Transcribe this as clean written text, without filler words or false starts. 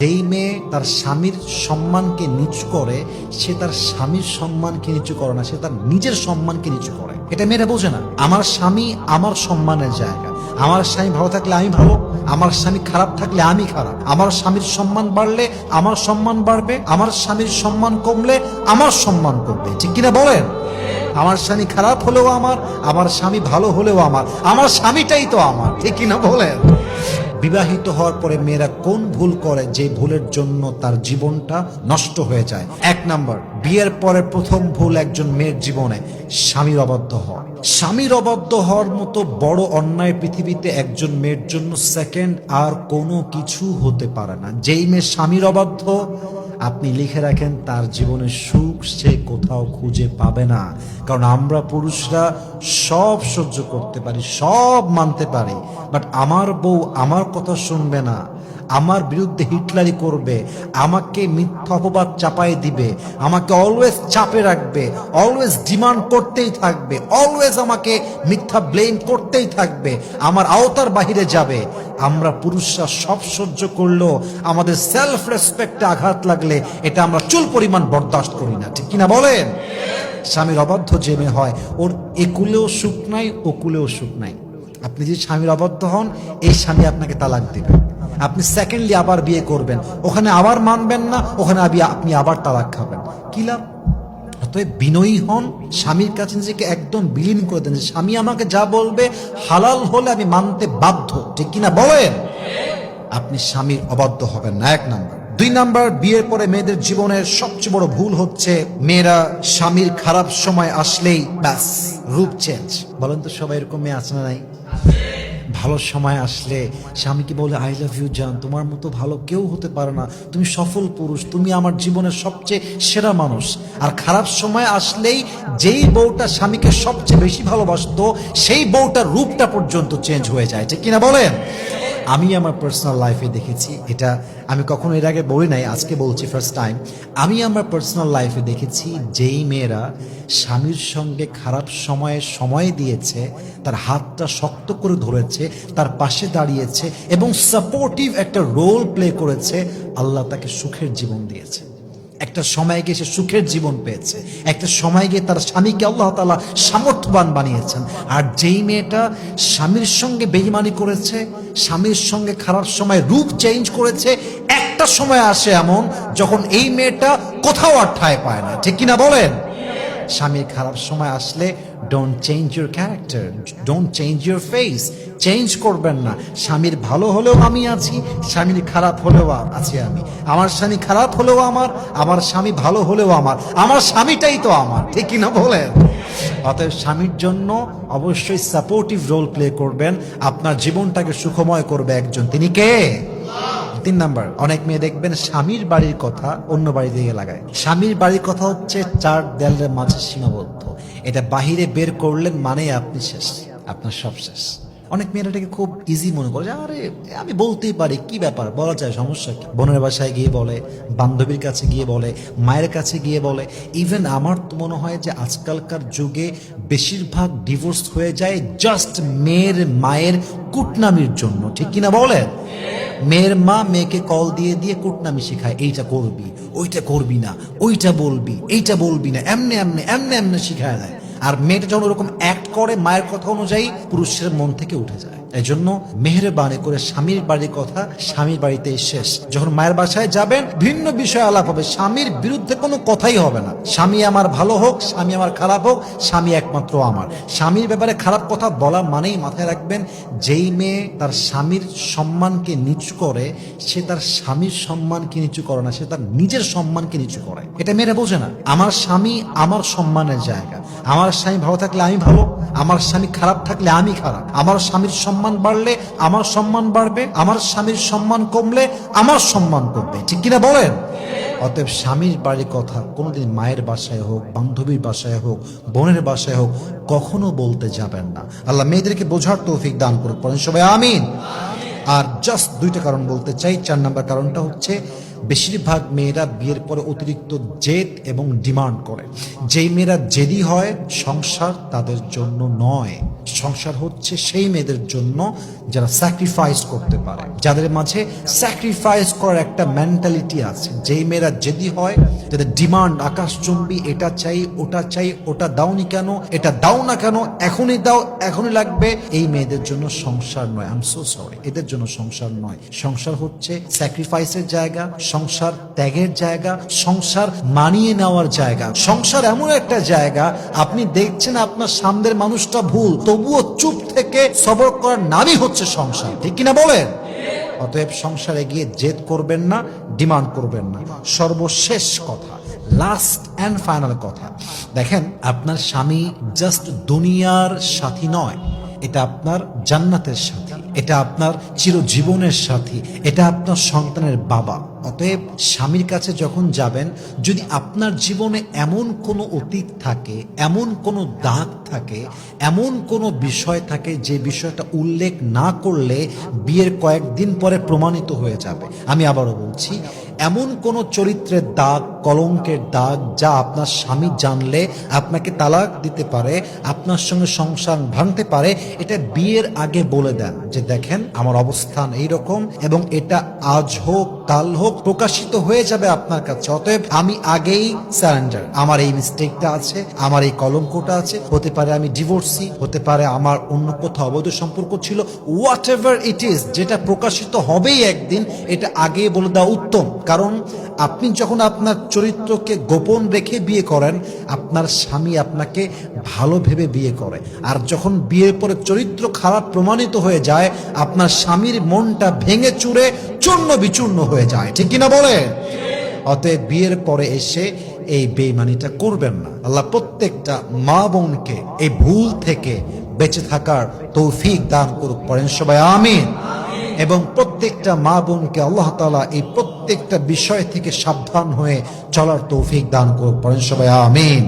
যেই মেয়ে তার স্বামীর সম্মানকে নিচু করে সে তার স্বামীর সম্মানকে নিচু করে না, সে তার নিজের সম্মানকে নিচু করে। এটা মেয়েরা বোঝে না। আমার স্বামী আমার সম্মানের জায়গা। আমার স্বামী ভালো থাকলে আমি ভালো, আমার স্বামী খারাপ থাকলে আমি খারাপ। আমার স্বামীর সম্মান বাড়লে আমার সম্মান বাড়বে, আমার স্বামীর সম্মান কমলে আমার সম্মান কমবে। ঠিক কিনা বলেন? আমার স্বামী খারাপ হলেও আমার স্বামী ভালো হলেও আমার স্বামীটাই তো আমার। ঠিক কিনা বলেন? বিবাহিত হওয়ার পরে মেয়েরা কোন ভুল করে যে ভুলের জন্য তার জীবনটা নষ্ট হয়ে যায়? 1 নাম্বার, বিয়ের পরে প্রথম ভুল একজন মেয়ের জীবনে স্বামীর অবাধ্য হওয়া। স্বামীর অবাধ্য হওয়ার মতো বড় অন্যায় পৃথিবীতে একজন মেয়ের জন্য সেকেন্ড আর কোনো কিছু হতে পারে না। যেই মেয়ে স্বামীর অবাধ্য, আপনি লিখে রাখেন তার জীবনের সুখ সে কোথাও খুঁজে পাবে না। কারণ আমরা পুরুষরা সব সহ্য করতে পারি, সব মানতে পারি, বাট আমার বউ আমার কথা শুনবে না, আমার বিরুদ্ধে হিটলারি করবে, আমাকে মিথ্যা অপবাদ চাপাই দিবে, আমাকে অলওয়েজ চাপে রাখবে, অলওয়েজ ডিমান্ড করতেই থাকবে, অলওয়েজ আমাকে মিথ্যা ব্লেম করতেই থাকবে, আমার আওতার বাহিরে যাবে। আমরা পুরুষরা সব সহ্য করলেও আমাদের সেলফ রেসপেক্টে আঘাত লাগলে এটা আমরা চুল পরিমাণ বরদাস্ত করি না। ঠিক কিনা বলেন? স্বামীর অবাধ্য যে মেয়ে হয়, ওর একুলেও সুখ নাই, ওকুলেও সুখ নাই। আপনি যদি স্বামীর অবাধ্য হন, এই স্বামী আপনাকে তালাক দিবে। আপনি সেকেন্ডলি আবার বিয়ে করবেন, ওখানে আবার মানবেন না, ওখানে আপনি আবার তালাক খাবেন। কি লাভ? অতএব বিনয়ী হন, স্বামীর কাছে নিজেকে একদম বিলীন করে দেন। স্বামী আমাকে যা বলবে হালাল হলে আমি মানতে বাধ্য। ঠিক কিনা বলেন? আপনি স্বামীর অবাধ্য হবেন না। 1 নাম্বার। 2 নাম্বার, বিয়ের পরে মেয়েদের জীবনের সবচেয়ে বড় ভুল হচ্ছে মেয়েরা স্বামীর খারাপ সময় আসলেই ব্যাস রূপ চেঞ্জ। বলেন তো সবাই এরকম মেয়ে আছে না নাই? ভালো সময় আসলে স্বামীকে বলে আই লাভ ইউ জান, তোমার মতো ভালো কেউ হতে পারে না, তুমি সফল পুরুষ, তুমি আমার জীবনের সবচেয়ে সেরা মানুষ। আর খারাপ সময় আসলেই যেই বউটা স্বামীকে সবচেয়ে বেশি ভালোবাসতো সেই বউটার রূপটা পর্যন্ত চেঞ্জ হয়ে যায়। ঠিক কিনা বলেন? আমি আমার পার্সোনাল লাইফে দেখেছি, এটা আমি কখনো এর আগে বলি নাই, আজকে বলছি ফার্স্ট টাইম। আমি আমার পার্সোনাল লাইফে দেখেছি যেই মেয়েরা স্বামীর সঙ্গে খারাপ সময়ে সময় দিয়েছে, তার হাতটা শক্ত করে ধরেছে, তার পাশে দাঁড়িয়েছে এবং সাপোর্টিভ একটা রোল প্লে করেছে, আল্লাহ তাকে সুখের জীবন দিয়েছে। একটা সময় গিয়ে সে সুখের জীবন পেয়েছে, একটা সময় গিয়ে তার স্বামীকে আল্লাহ তাআলা সামর্থ্যবান বানিয়েছেন। আর যেই মেয়েটা স্বামীর সঙ্গে বেঈমানি করেছে, স্বামীর সঙ্গে খারাপ সময় রূপ চেঞ্জ করেছে, একটা সময় আসে এমন যখন এই মেয়েটা কোথাও আর ঠাঁই পায় না। ঠিক কিনা বলেন? স্বামীর খারাপ সময় আসলে don't change your character, don't change your face, change করবেন না। স্বামীর ভালো হলেও আমি আছি, স্বামীর খারাপ হলেও আছি আমি। আমার স্বামী খারাপ হলেও আমার স্বামী ভালো হলেও আমার স্বামীটাই তো আমার। ঠিক কিনা বলেন? অতএব স্বামীর জন্য অবশ্যই সাপোর্টিভ রোল প্লে করবেন, আপনার জীবনটাকে সুখময় করবে একজন, তিনি কে? 3 নাম্বার, অনেক মেয়ে দেখবেন স্বামীর বাড়ির কথা অন্য বাড়ি দিয়ে লাগায়। স্বামীর বাড়ির কথা হচ্ছে 4 দেয়ালের মাঝে সীমাবদ্ধ। এটা বাহিরে বের করলেন মানে আপনি শেষ, আপনার সব শেষ। অনেক মেয়েরা এটাকে খুব ইজি মনে করে যে আরে আমি বলতেই পারি, কি ব্যাপার, বলা যায়, সমস্যা কি? বোনের বাসায় গিয়ে বলে, বান্ধবীর কাছে গিয়ে বলে, মায়ের কাছে গিয়ে বলে। ইভেন আমার তো মনে হয় যে আজকালকার যুগে বেশিরভাগ ডিভোর্স হয়ে যায় জাস্ট মেয়ের মায়ের কুটনামির জন্য। ঠিক কিনা বলেন? মেয়ের মা মেয়েকে কল দিয়ে দিয়ে কুটনামি শেখায়, এইটা করবি, ওইটা করবি না, ওইটা বলবি, এইটা বলবি না, এমনে এমনে এমনে এমনে শিখায় দেয়। আর মেয়েটা যখন ওরকম অ্যাক্ট করে মায়ের কথা অনুযায়ী, পুরুষের মন থেকে উঠে যায়। এই জন্য মেহেরবানি করে স্বামীর বাড়ির কথা স্বামীর বাড়িতেই শেষ। যখন মায়ের বাসায় যাবেন ভিন্ন বিষয় আলাপ হবে, স্বামীর বিরুদ্ধে কোনো কথাই হবে না। স্বামী আমার ভালো হোক, স্বামী আমার খারাপ হোক, স্বামী একমাত্র আমার। স্বামীর ব্যাপারে খারাপ কথা বলা মানেই মাথায় রাখবেন, যেই মেয়ে তার স্বামীর সম্মানকে নিচু করে সে তার স্বামীর সম্মানকে নিচু করে না, সে তার নিজের সম্মানকে নিচু করে। এটা মেয়েরা বোঝে না। আমার স্বামী আমার সম্মানের জায়গা। আমার স্বামী ভালো থাকলে আমি ভালো, আমার স্বামী খারাপ থাকলে আমি খারাপ। আমার স্বামীর সম্মান বাড়লে আমার সম্মান বাড়বে, আমার স্বামীর সম্মান কমলে আমার সম্মান কমবে। ঠিক কিনা বলেন? অতএব স্বামীর বাড়ির কথা কোনোদিন মায়ের বাসায় হোক, বান্ধবীর বাসায় হোক, বোনের বাসায় হোক কখনো বলতে যাবেন না। আল্লাহ মেয়েদেরকে বোঝার তৌফিক দান করুক, পড়েন সবাই আমিন। আর জাস্ট 2টা কারণ বলতে চাই। 4 নাম্বার কারণটা হচ্ছে বেশিরভাগ মেয়েরা বিয়ের পরে অতিরিক্ত জেদ এবং ডিমান্ড করে। যেই মেয়েরা জেদি হয় সংসার তাদের জন্য নয়। সংসার হচ্ছে সেই মেয়েদের জন্য যারা স্যাক্রিফাইস করতে পারে, যাদের মাঝে স্যাক্রিফাইস করার একটা মেন্টালিটি আছে। যেই মেয়েরা জেদি হয়, যাদের ডিমান্ড আকাশচুম্বী, এটা চাই ওটা চাই, ওটা দাওনি কেন, এটা দাও না কেন, এখনই দাও, এখনই লাগবে, এই মেয়েদের জন্য সংসার নয়। আই এম সো সরি, এদের জন্য সংসার নয়। সংসার হচ্ছে স্যাক্রিফাইসের জায়গা, সংসার ত্যাগের জায়গা, সংসার মানিয়ে নেওয়ার জায়গা। সংসার এমন একটা জায়গা, আপনি দেখছেন আপনার সামনের মানুষটা ভুল, তবুও চুপ থেকে সবর করার নামই হচ্ছে সংসার, ঠিক কিনা বলেন? অতএব সংসারে গিয়ে জেদ করবেন না, ডিমান্ড করবেন না। সর্বশেষ কথা, লাস্ট অ্যান্ড ফাইনাল কথা, দেখেন আপনার স্বামী জাস্ট দুনিয়ার সাথী নয়, এটা আপনার জান্নাতের সাথী, এটা আপনার চিরজীবনের সাথী, এটা আপনার সন্তানের বাবা। অতএব স্বামীর কাছে যখন যাবেন, যদি আপনার জীবনে এমন কোনো অতীত থাকে, এমন কোনো দাগ থাকে, এমন কোনো বিষয় থাকে যে বিষয়টা উল্লেখ না করলে বিয়ের কয়েকদিন পরে প্রমাণিত হয়ে যাবে, আমি আবারও বলছি, এমন কোনো চরিত্রের দাগ, কলঙ্কের দাগ যা আপনার স্বামী জানলে আপনাকে তালাক দিতে পারে, আপনার সঙ্গে সংসার ভাঙতে পারে, এটা বিয়ের আগে বলে দেন যে দেখেন আমার অবস্থান এইরকম এবং এটা আজ হোক কাল হোক প্রকাশিত হয়ে যাবে আপনার কাছে। অতএব আমি আগেই সারেন্ডার, আমার এই মিস্টেকটা আছে, আমার এই কলঙ্কটা আছে, হতে পারে আমি ডিভোর্সি, হতে পারে আমার অন্য কোথাও অবৈধ সম্পর্ক ছিল, হোয়াট এভার ইট ইজ, যেটা প্রকাশিত হবেই একদিন, এটা আগে বলে দেওয়া উত্তম। কারণ আপনি যখন আপনার চরিত্রকে গোপন রেখে বিয়ে করেন, আপনার স্বামী আপনাকে ভালো ভেবে বিয়ে করে, আর যখন বিয়ের পরে চরিত্র খারাপ প্রমাণিত হয়ে যায়, আপনার স্বামীর মনটা ভেঙে চুরে চূর্ণ বিচূর্ণ হয়ে যায়, ঠিক কিনা বলে? অতএব বিয়ের পরে এসে এই বেঈমানিটা করবেন না। আল্লাহ প্রত্যেকটা মা বোনকে এই ভুল থেকে বেঁচে থাকার তৌফিক দান করুক, পড়েন সবাই আমিন। এবং প্রত্যেকটা মা বোনকে আল্লাহ তাআলা এই প্রত্যেকটা বিষয় থেকে সাবধান হয়ে চলার তৌফিক দান করুক, পড়েন সবাই আমিন।